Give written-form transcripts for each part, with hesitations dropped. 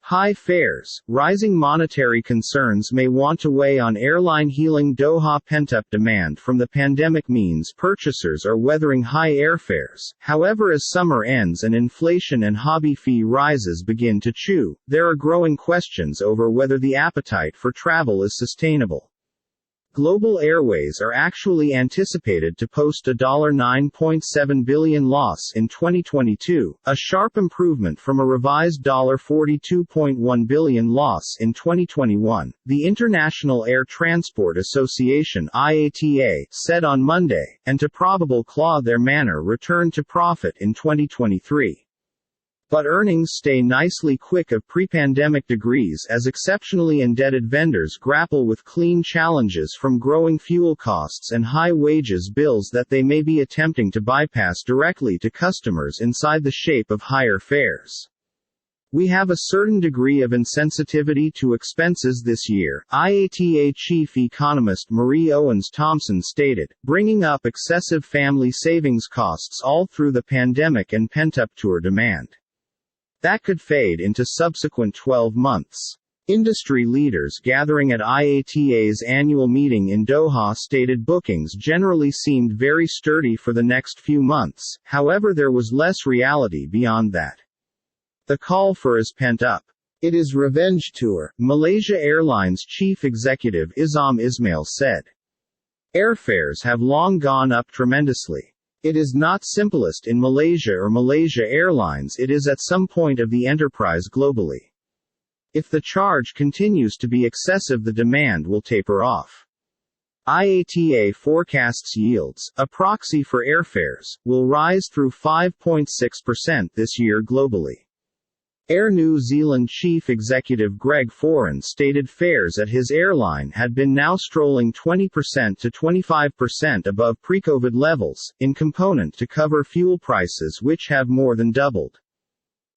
High fares, rising monetary concerns may want to weigh on airline healing Doha. Pent-up demand from the pandemic means purchasers are weathering high airfares. However, as summer ends and inflation and hobby fee rises begin to chew, there are growing questions over whether the appetite for travel is sustainable. Global Airways are actually anticipated to post a $9.7 billion loss in 2022, a sharp improvement from a revised $42.1 billion loss in 2021, the International Air Transport Association (IATA) said on Monday, and to probable claw their manner return to profit in 2023. But earnings stay nicely quick of pre-pandemic degrees as exceptionally indebted vendors grapple with clean challenges from growing fuel costs and high wages bills that they may be attempting to bypass directly to customers inside the shape of higher fares. We have a certain degree of insensitivity to expenses this year, IATA chief economist Marie Owens-Thompson stated, bringing up excessive family savings costs all through the pandemic and pent-up tour demand. That could fade into subsequent 12 months. Industry leaders gathering at IATA's annual meeting in Doha stated bookings generally seemed very sturdy for the next few months, however there was less reality beyond that. The call for is pent up. It is revenge tour, Malaysia Airlines chief executive Izam Ismail said. Airfares have long gone up tremendously. It is not simplest in Malaysia or Malaysia Airlines, it is at some point of the enterprise globally. If the charge continues to be excessive, the demand will taper off. IATA forecasts yields, a proxy for airfares, will rise through 5.6% this year globally. Air New Zealand chief executive Greg Foran stated fares at his airline had been now strolling 20% to 25% above pre-COVID levels, in component to cover fuel prices which have more than doubled.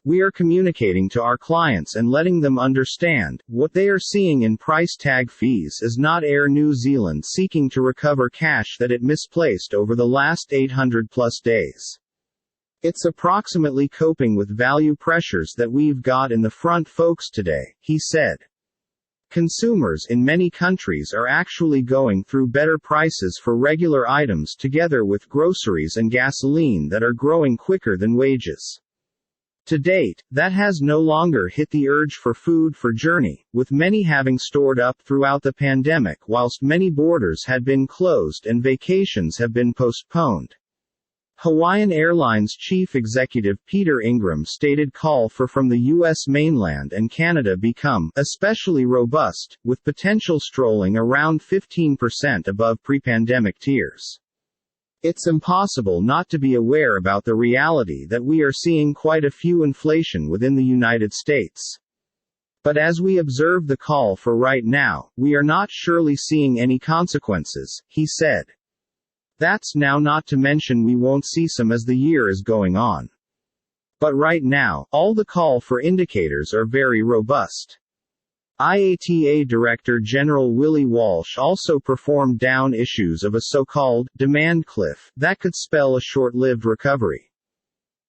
We are communicating to our clients and letting them understand, what they are seeing in price tag fees is not Air New Zealand seeking to recover cash that it misplaced over the last 800 plus days. It's approximately coping with value pressures that we've got in the front folks today, he said. Consumers in many countries are actually going through better prices for regular items together with groceries and gasoline that are growing quicker than wages. To date, that has no longer hit the urge for food for journey, with many having stored up throughout the pandemic whilst many borders had been closed and vacations have been postponed. Hawaiian Airlines chief executive Peter Ingram stated call for from the U.S. mainland and Canada become especially robust, with potential strolling around 15% above pre-pandemic tiers. It's impossible not to be aware about the reality that we are seeing quite a few inflation within the United States. But as we observe the call for right now, we are not surely seeing any consequences, he said. That's now not to mention we won't see some as the year is going on. But right now, all the call for indicators are very robust. IATA Director General Willie Walsh also performed down issues of a so-called demand cliff that could spell a short-lived recovery.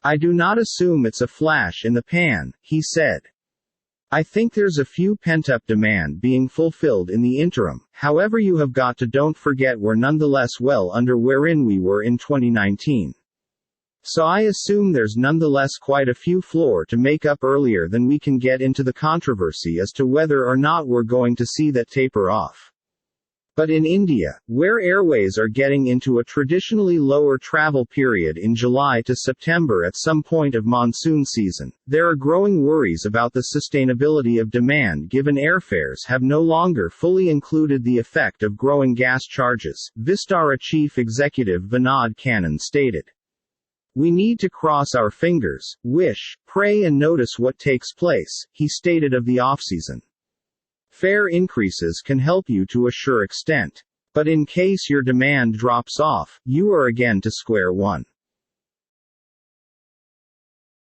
I do not assume it's a flash in the pan, he said. I think there's a few pent-up demand being fulfilled in the interim, however you have got to don't forget we're nonetheless well under wherein we were in 2019. So I assume there's nonetheless quite a few floor to make up earlier than we can get into the controversy as to whether or not we're going to see that taper off. But in India, where airways are getting into a traditionally lower travel period in July to September at some point of monsoon season, there are growing worries about the sustainability of demand given airfares have no longer fully included the effect of growing gas charges, Vistara chief executive Vinod Kannan stated. We need to cross our fingers, wish, pray and notice what takes place, he stated of the off-season. Fare increases can help you to a sure extent. But in case your demand drops off, you are again to square one.